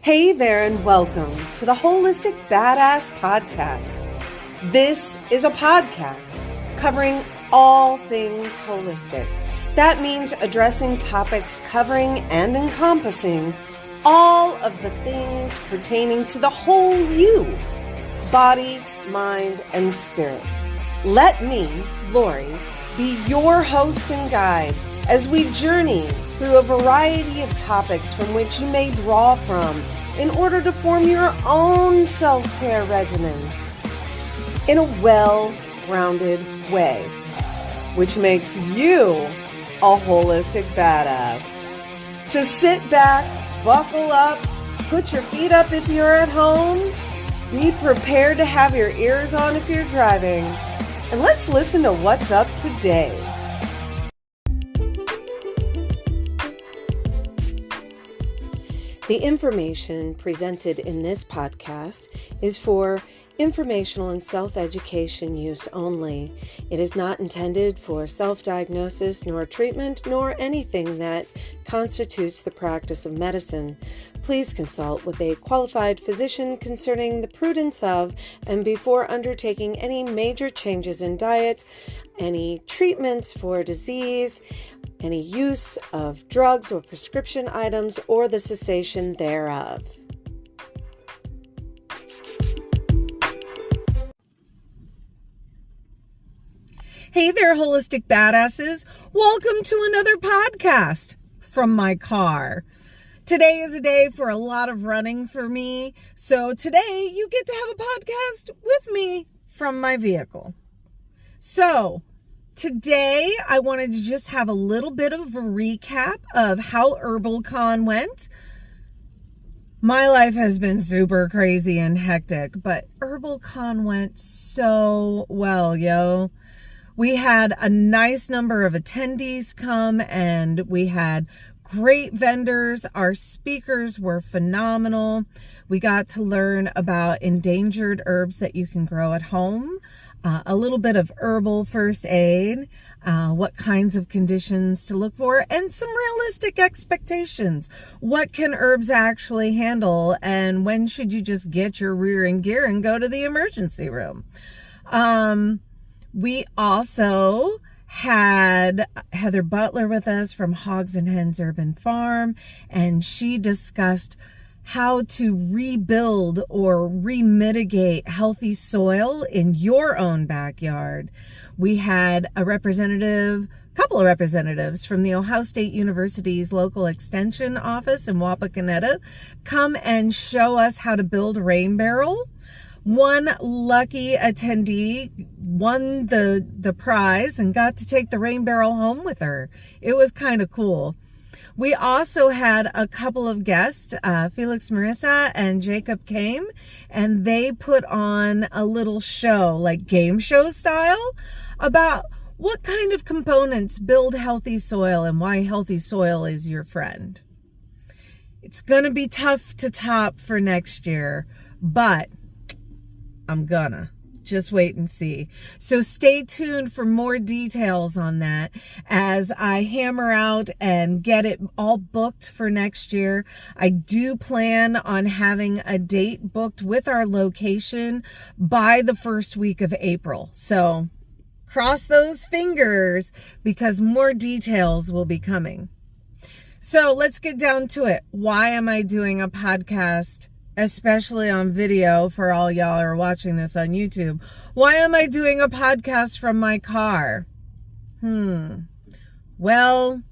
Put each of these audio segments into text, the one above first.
Hey there and welcome to the Wholistic Badass Podcast. This is a podcast covering all things holistic. That means addressing topics covering and encompassing all of the things pertaining to the whole you, body, mind, and spirit. Let me, Lori, be your host and guide as we journey through a variety of topics from which you may draw from in order to form your own self-care regimens in a well-rounded way, which makes you a holistic badass. So sit back, buckle up, put your feet up if you're at home, be prepared to have your ears on if you're driving, and let's listen to what's up today. The information presented in this podcast is for informational and self-education use only. It is not intended for self-diagnosis, nor treatment, nor anything that constitutes the practice of medicine. Please consult with a qualified physician concerning the prudence of and before undertaking any major changes in diet, any treatments for disease, any use of drugs or prescription items, or the cessation thereof. Hey there, holistic badasses. Welcome to another podcast from my car. Today is a day for a lot of running for me. So today you get to have a podcast with me from my vehicle. So today I wanted to just have a little bit of a recap of how HerbalCon went. My life has been super crazy and hectic, but HerbalCon went so well, yo. We had a nice number of attendees come and we had great vendors. Our speakers were phenomenal. We got to learn about endangered herbs that you can grow at home, a little bit of herbal first aid, what kinds of conditions to look for, and some realistic expectations. What can herbs actually handle, and when should you just get your rear in gear and go to the emergency room? We also had Heather Butler with us from Hogs and Hens Urban Farm, and she discussed how to rebuild or remitigate healthy soil in your own backyard. We had a couple of representatives from the Ohio State University's local extension office in Wapakoneta come and show us how to build a rain barrel. One lucky attendee won the prize and got to take the rain barrel home with her. It was kind of cool. We also had a couple of guests, Felix Marissa and Jacob came, and they put on a little show, like game show style, about what kind of components build healthy soil and why healthy soil is your friend. It's going to be tough to top for next year, but I'm gonna. Just wait and see. So stay tuned for more details on that as I hammer out and get it all booked for next year. I do plan on having a date booked with our location by the first week of April. So cross those fingers because more details will be coming. So let's get down to it. Why am I doing a podcast, especially on video for all y'all who are watching this on YouTube? Why am I doing a podcast from my car? Well,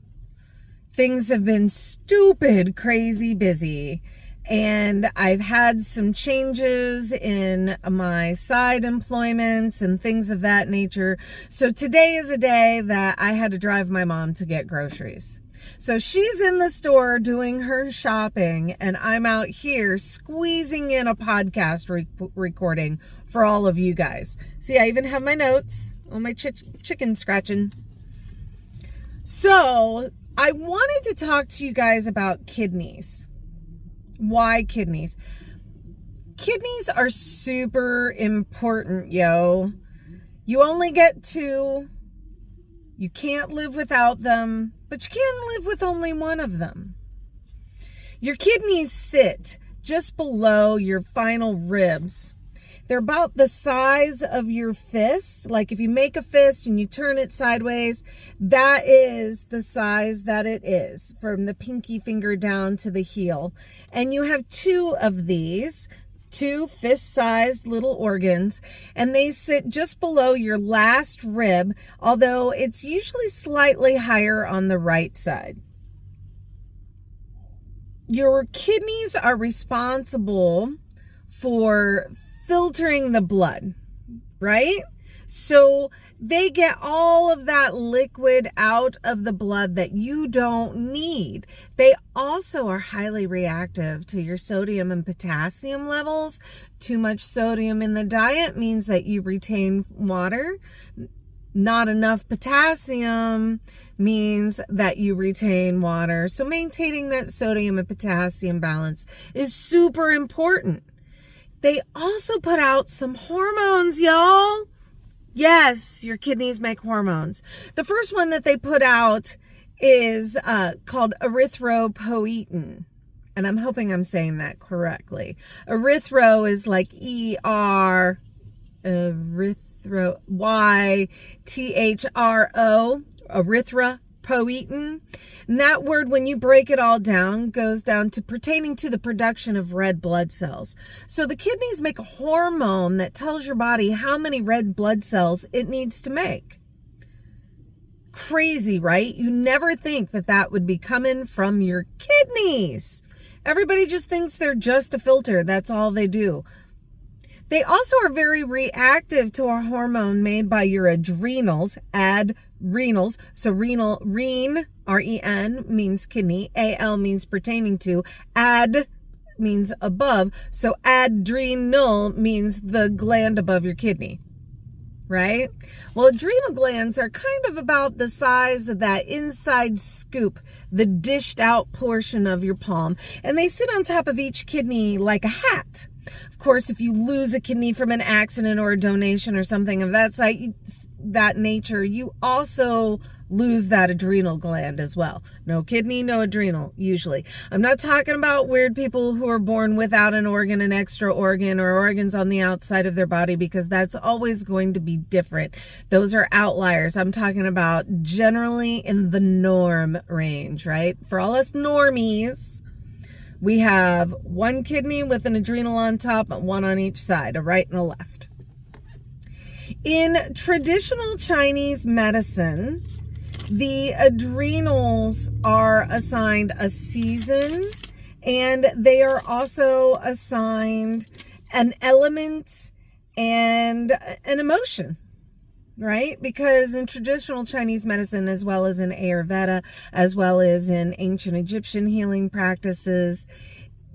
things have been stupid, crazy busy. And I've had some changes in my side employments and things of that nature. So today is a day that I had to drive my mom to get groceries. So she's in the store doing her shopping, and I'm out here squeezing in a podcast recording for all of you guys. See, I even have my notes on my chicken scratching. So I wanted to talk to you guys about kidneys. Why kidneys? Kidneys are super important, yo. You only get two. You can't live without them, but you can live with only one of them. Your kidneys sit just below your final ribs. They're about the size of your fist. Like if you make a fist and you turn it sideways, that is the size that it is from the pinky finger down to the heel. And you have 2 of these, 2 fist-sized little organs, and they sit just below your last rib, although it's usually slightly higher on the right side. Your kidneys are responsible for filtering the blood, right? So they get all of that liquid out of the blood that you don't need. They also are highly reactive to your sodium and potassium levels. Too much sodium in the diet means that you retain water. Not enough potassium means that you retain water. So maintaining that sodium and potassium balance is super important. They also put out some hormones, y'all. Yes, your kidneys make hormones. The first one that they put out is called erythropoietin. And I'm hoping I'm saying that correctly. Erythro is like E-R, Y-T-H-R-O, erythropoietin. And that word, when you break it all down, goes down to pertaining to the production of red blood cells. So the kidneys make a hormone that tells your body how many red blood cells it needs to make. Crazy, right? You never think that that would be coming from your kidneys. Everybody just thinks they're just a filter. That's all they do. They also are very reactive to a hormone made by your adrenals, adrenals. So rene, R-E-N, means kidney. A-L means pertaining to. Ad means above. So adrenal means the gland above your kidney, right? Well, adrenal glands are kind of about the size of that inside scoop, the dished out portion of your palm. And they sit on top of each kidney like a hat. Of course, if you lose a kidney from an accident or a donation or something of that nature, you also lose that adrenal gland as well. No kidney, no adrenal, usually. I'm not talking about weird people who are born without an organ, an extra organ, or organs on the outside of their body, because that's always going to be different. Those are outliers. I'm talking about generally in the norm range, right? For all us normies, we have 1 kidney with an adrenal on top and 1 on each side, a right and a left. In traditional Chinese medicine, the adrenals are assigned a season, and they are also assigned an element and an emotion, right? Because in traditional Chinese medicine, as well as in Ayurveda, as well as in ancient Egyptian healing practices,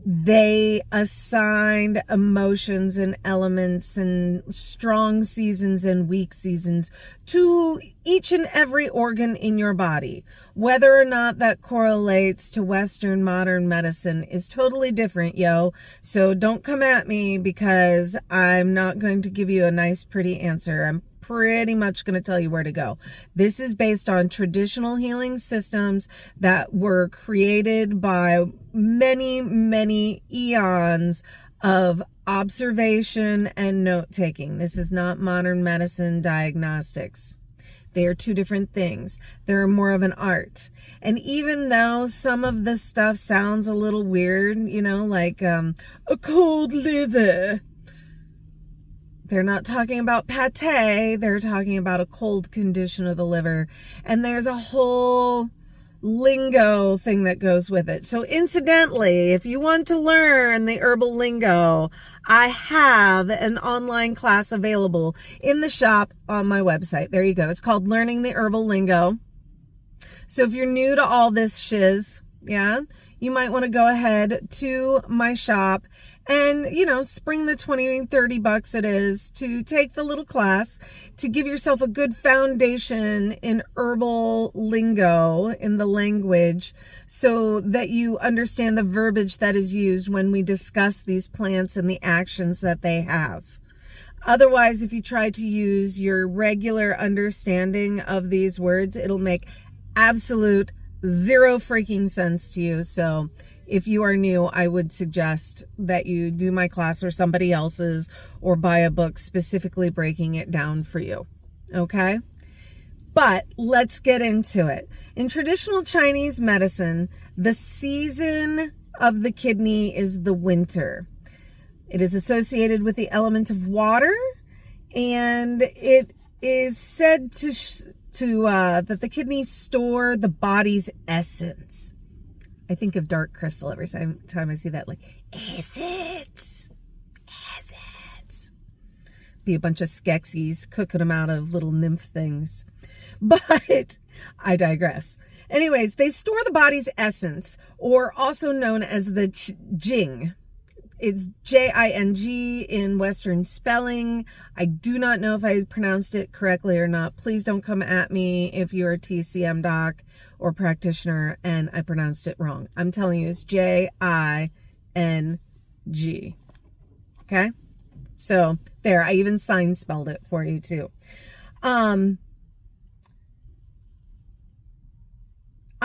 they assigned emotions and elements and strong seasons and weak seasons to each and every organ in your body. Whether or not that correlates to Western modern medicine is totally different, yo. So don't come at me, because I'm not going to give you a nice, pretty answer. I'm pretty much going to tell you where to go. This is based on traditional healing systems that were created by many, many eons of observation and note-taking. This is not modern medicine diagnostics. They are 2 different things. They're more of an art. And even though some of the stuff sounds a little weird, you know, like a cold liver, they're not talking about pate, they're talking about a cold condition of the liver. And there's a whole lingo thing that goes with it. So incidentally, if you want to learn the herbal lingo, I have an online class available in the shop on my website. There you go. It's called Learning the Herbal Lingo. So if you're new to all this shiz, yeah, you might want to go ahead to my shop and, you know, spring the 20, 30 bucks it is to take the little class to give yourself a good foundation in herbal lingo, in the language, so that you understand the verbiage that is used when we discuss these plants and the actions that they have. Otherwise, if you try to use your regular understanding of these words, it'll make absolute zero freaking sense to you. So if you are new, I would suggest that you do my class or somebody else's, or buy a book specifically breaking it down for you. Okay? But let's get into it. In traditional Chinese medicine, the season of the kidney is the winter. It is associated with the element of water, and it is said that the kidneys store the body's essence. I think of dark crystal every time I see that, like, essence. Be a bunch of Skeksis cooking them out of little nymph things. But I digress. Anyways, they store the body's essence, or also known as the Jing. It's J-I-N-G in Western spelling. I do not know if I pronounced it correctly or not. Please don't come at me if you're a TCM doc or practitioner and I pronounced it wrong. I'm telling you, it's J-I-N-G. Okay? So, there. I even sign spelled it for you, too.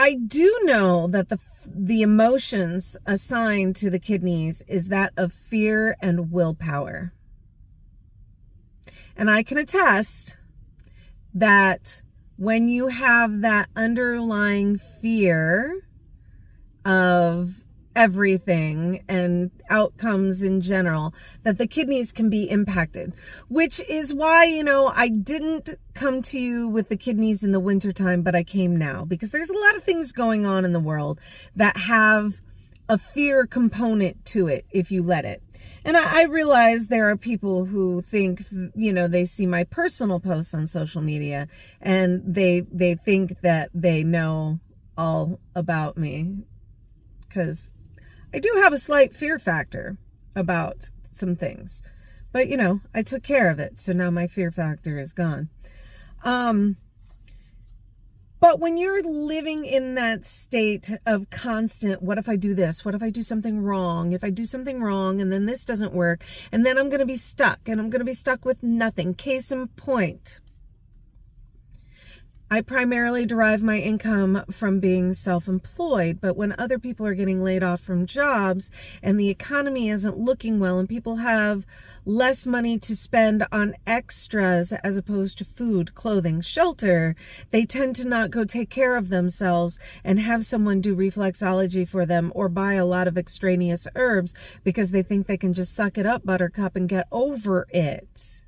I do know that the emotions assigned to the kidneys is that of fear and willpower. And I can attest that when you have that underlying fear of everything and outcomes in general, that the kidneys can be impacted, which is why, I didn't come to you with the kidneys in the wintertime, but I came now, because there's a lot of things going on in the world that have a fear component to it if you let it. And I realize there are people who think, they see my personal posts on social media and they think that they know all about me, because I do have a slight fear factor about some things, but I took care of it. So now my fear factor is gone. But when you're living in that state of constant, what if I do this? What if I do something wrong? If I do something wrong and then this doesn't work, and then I'm going to be stuck, and I'm going to be stuck with nothing. Case in point, I primarily derive my income from being self-employed, but when other people are getting laid off from jobs and the economy isn't looking well and people have less money to spend on extras as opposed to food, clothing, shelter, they tend to not go take care of themselves and have someone do reflexology for them or buy a lot of extraneous herbs because they think they can just suck it up, buttercup, and get over it.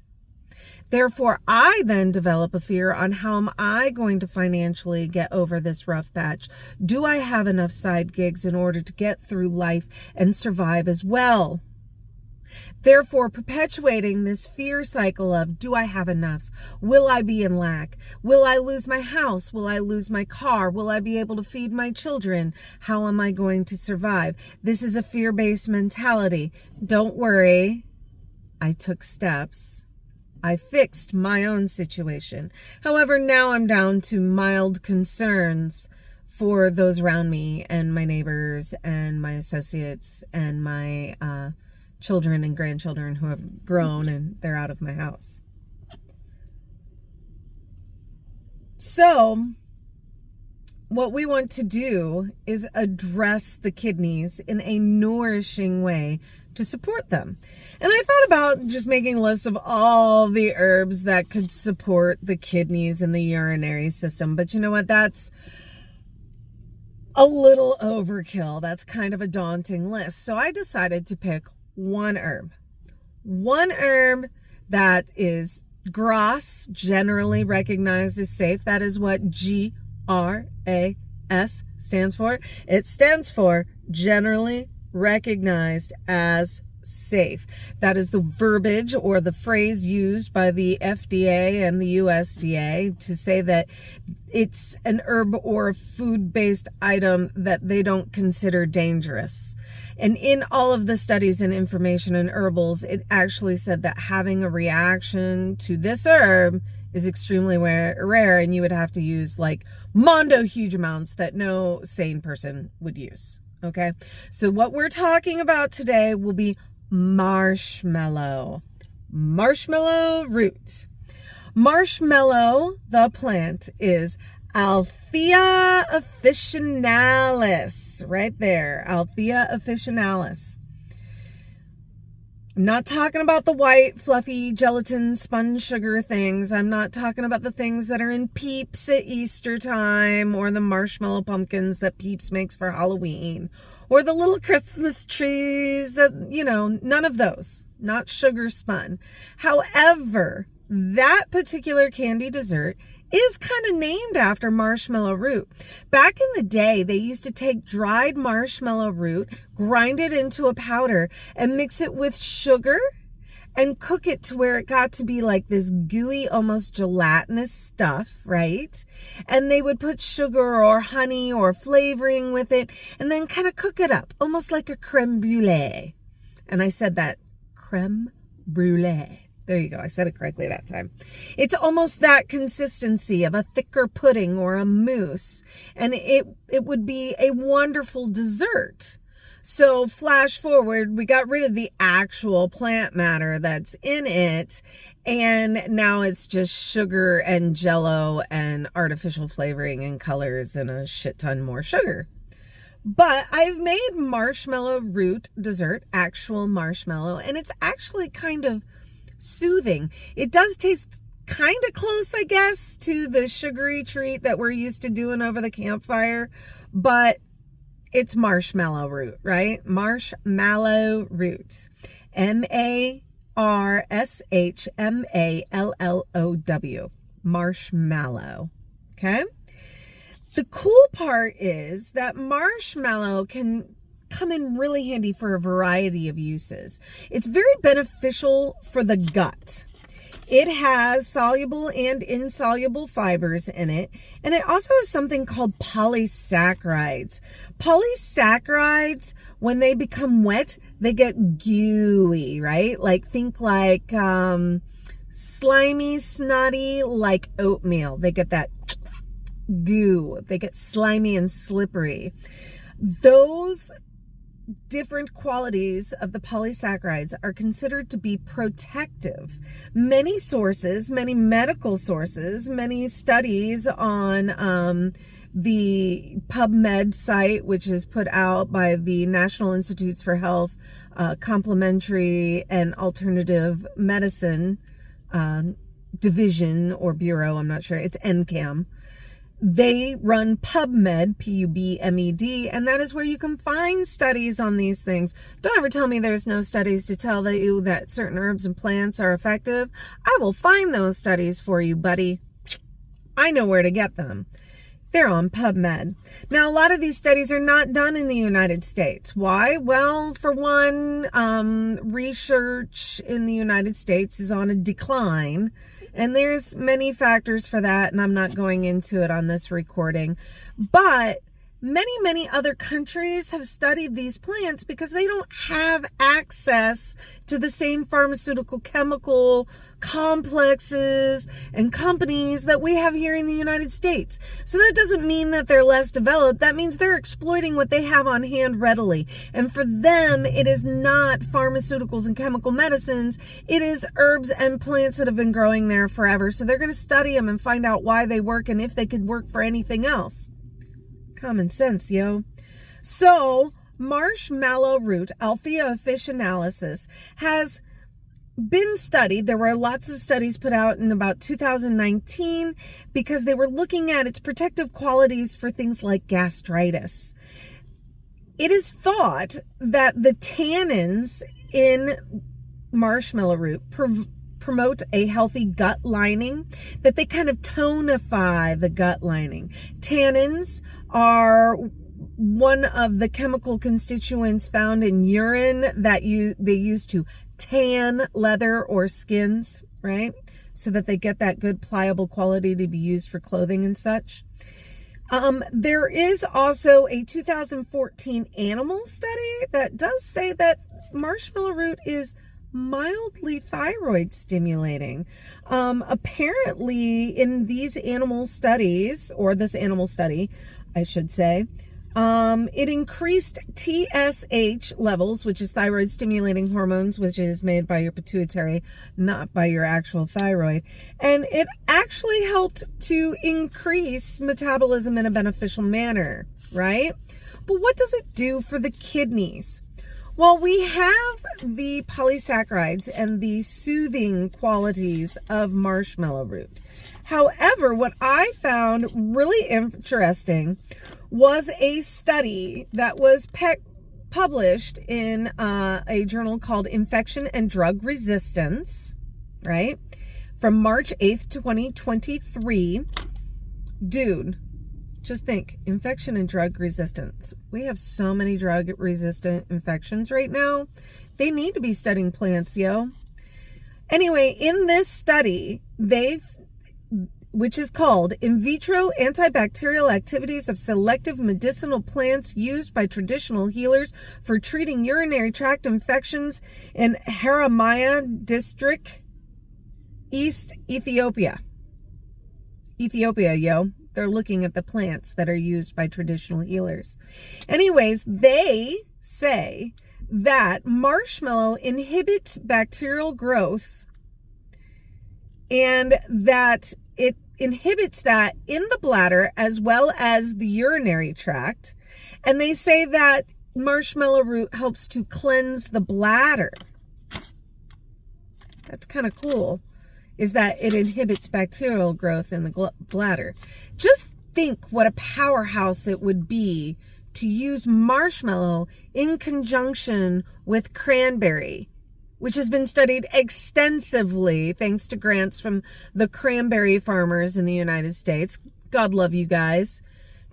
Therefore, I then develop a fear on how am I going to financially get over this rough patch? Do I have enough side gigs in order to get through life and survive as well? Therefore, perpetuating this fear cycle of, do I have enough? Will I be in lack? Will I lose my house? Will I lose my car? Will I be able to feed my children? How am I going to survive? This is a fear-based mentality. Don't worry. I took steps. I fixed my own situation. However, now I'm down to mild concerns for those around me and my neighbors and my associates and my children and grandchildren who have grown and they're out of my house. So, what we want to do is address the kidneys in a nourishing way to support them. And I thought about just making a list of all the herbs that could support the kidneys and the urinary system. But you know what? That's a little overkill. That's kind of a daunting list. So I decided to pick one herb. One herb that is GRAS, generally recognized as safe. That is what GRAS stands for. It stands for generally recognized as safe. That is the verbiage or the phrase used by the FDA and the USDA to say that it's an herb or a food-based item that they don't consider dangerous. And in all of the studies and information in herbals, it actually said that having a reaction to this herb is extremely rare, and you would have to use like mondo huge amounts that no sane person would use. Okay, so what we're talking about today will be marshmallow. Marshmallow root. Marshmallow, the plant, is Althea officinalis, right there. Althea officinalis. I'm not talking about the white, fluffy gelatin sponge sugar things. I'm not talking about the things that are in Peeps at Easter time, or the marshmallow pumpkins that Peeps makes for Halloween, or the little Christmas trees that, none of those. Not sugar spun. However, that particular candy dessert is kind of named after marshmallow root. Back in the day, they used to take dried marshmallow root, grind it into a powder, and mix it with sugar and cook it to where it got to be like this gooey, almost gelatinous stuff, right? And they would put sugar or honey or flavoring with it and then kind of cook it up, almost like a creme brulee. And I said that, creme brulee. There you go. I said it correctly that time. It's almost that consistency of a thicker pudding or a mousse. And it would be a wonderful dessert. So flash forward, we got rid of the actual plant matter that's in it. And now it's just sugar and jello and artificial flavoring and colors and a shit ton more sugar. But I've made marshmallow root dessert, actual marshmallow, and it's actually kind of soothing. It does taste kind of close, I guess, to the sugary treat that we're used to doing over the campfire, but it's marshmallow root, right? Marshmallow root. MARSHMALLOW. Marshmallow. Okay? The cool part is that marshmallow can come in really handy for a variety of uses. It's very beneficial for the gut. It has soluble and insoluble fibers in it, and it also has something called polysaccharides. Polysaccharides, when they become wet, they get gooey, right? Think like slimy, snotty, like oatmeal. They get that goo. They get slimy and slippery. Those different qualities of the polysaccharides are considered to be protective. Many sources, many medical sources, many studies on the PubMed site, which is put out by the National Institutes for Health, Complementary and Alternative Medicine Division or Bureau, I'm not sure, it's NCAM. They run PubMed, PUBMED, and that is where you can find studies on these things. Don't ever tell me there's no studies to tell you that certain herbs and plants are effective. I will find those studies for you, buddy. I know where to get them. They're on PubMed. Now, a lot of these studies are not done in the United States. Why? Well, for one, research in the United States is on a decline. And there's many factors for that, and I'm not going into it on this recording. But many other countries have studied these plants because they don't have access to the same pharmaceutical chemical complexes and companies that we have here in the United States. So that doesn't mean that they're less developed. That means they're exploiting what they have on hand readily. And for them, it is not pharmaceuticals and chemical medicines. It is herbs and plants that have been growing there forever. So they're going to study them and find out why they work and if they could work for anything else. Common sense, yo. So, marshmallow root, Althea officinalis, has been studied. There were lots of studies put out in about 2019 because they were looking at its protective qualities for things like gastritis. It is thought that the tannins in marshmallow root promote a healthy gut lining, that they kind of tonify the gut lining. Tannins are one of the chemical constituents found in urine that they use to tan leather or skins, right? So that they get that good pliable quality to be used for clothing and such. There is also a 2014 animal study that does say that marshmallow root is mildly thyroid stimulating. Apparently in these animal studies, or this animal study, I should say, It increased TSH levels, which is thyroid stimulating hormones, which is made by your pituitary, not by your actual thyroid. And it actually helped to increase metabolism in a beneficial manner, right? But what does it do for the kidneys? Well, we have the polysaccharides and the soothing qualities of marshmallow root. However, what I found really interesting was a study that was published in a journal called Infection and Drug Resistance, right? From March 8th, 2023. Dude, just think, infection and drug resistance. We have so many drug-resistant infections right now. They need to be studying plants, yo. Anyway, in this study, which is called In Vitro Antibacterial Activities of Selective Medicinal Plants Used by Traditional Healers for Treating Urinary Tract Infections in Haramaya District, East Ethiopia. Ethiopia, yo. They're looking at the plants that are used by traditional healers. Anyways, they say that marshmallow inhibits bacterial growth and that it inhibits that in the bladder as well as the urinary tract. And they say that marshmallow root helps to cleanse the bladder. That's kind of cool, is that it inhibits bacterial growth in the bladder. Just think what a powerhouse it would be to use marshmallow in conjunction with cranberry, which has been studied extensively thanks to grants from the cranberry farmers in the United States. God love you guys.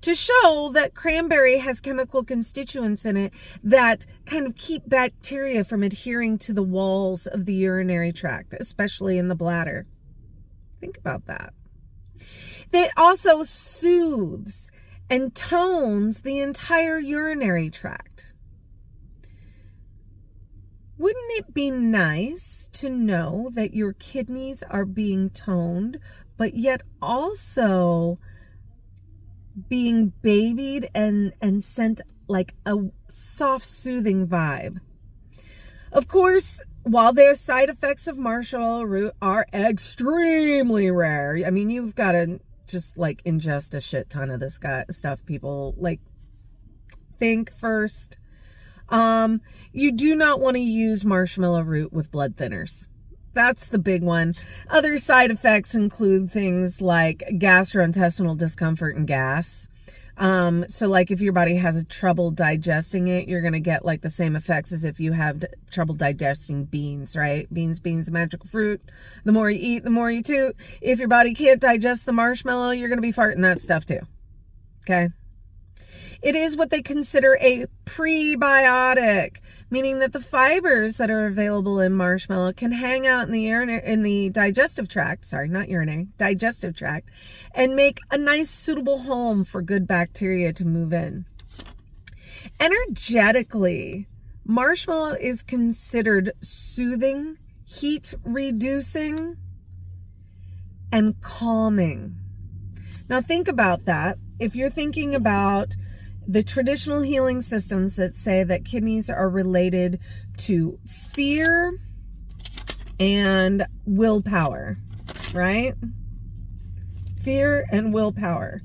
To show that cranberry has chemical constituents in it that kind of keep bacteria from adhering to the walls of the urinary tract, especially in the bladder. Think about that. It also soothes and tones the entire urinary tract. Wouldn't it be nice to know that your kidneys are being toned, but yet also being babied and sent like a soft, soothing vibe? Of course, while the side effects of marshmallow root are extremely rare, I mean, you've got to just like ingest a shit ton of this stuff, people. Like, think first. You do not want to use marshmallow root with blood thinners. That's the big one. Other side effects include things like gastrointestinal discomfort and gas. So like if your body has trouble digesting it, you're going to get like the same effects as if you have trouble digesting beans, right? Beans, a magical fruit. The more you eat, the more you toot. If your body can't digest the marshmallow, you're going to be farting that stuff too. Okay. It is what they consider a prebiotic, meaning that the fibers that are available in marshmallow can hang out in the digestive tract, digestive tract, and make a nice suitable home for good bacteria to move in. Energetically, marshmallow is considered soothing, heat reducing, and calming. Now think about that. If you're thinking about the traditional healing systems that say that kidneys are related to fear and willpower, right? Fear and willpower.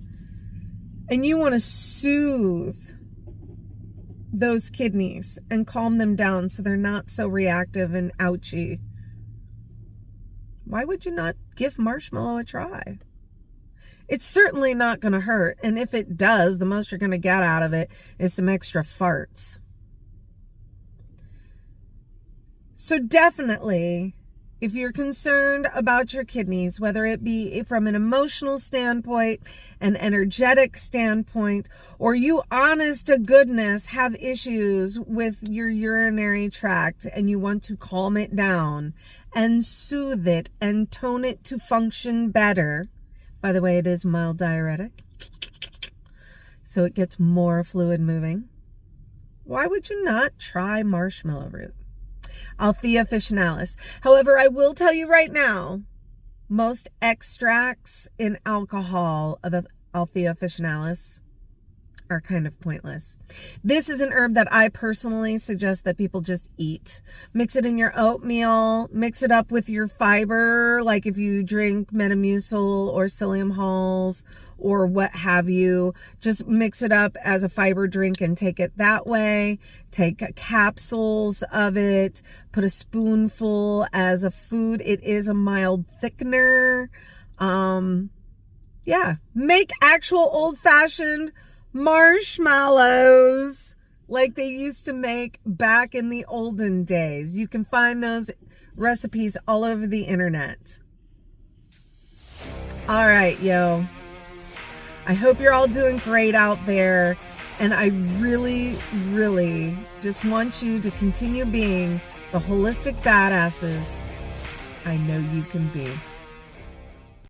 And you want to soothe those kidneys and calm them down so they're not so reactive and ouchy. Why would you not give marshmallow a try? It's certainly not going to hurt. And if it does, the most you're going to get out of it is some extra farts. So definitely, if you're concerned about your kidneys, whether it be from an emotional standpoint, an energetic standpoint, or you honest to goodness have issues with your urinary tract and you want to calm it down and soothe it and tone it to function better. By the way, it is mild diuretic, so it gets more fluid moving. Why would you not try marshmallow root? Althea officinalis. However, I will tell you right now, most extracts in alcohol of Althea officinalis are kind of pointless. This is an herb that I personally suggest that people just eat. Mix it in your oatmeal, mix it up with your fiber, like if you drink Metamucil or Psyllium Halls or what have you, just mix it up as a fiber drink and take it that way. Take capsules of it, put a spoonful as a food. It is a mild thickener. Yeah, make actual old-fashioned marshmallows like they used to make back in the olden days. You can find those recipes all over the internet. All right, yo. I hope you're all doing great out there. And I really, really just want you to continue being the holistic badasses I know you can be.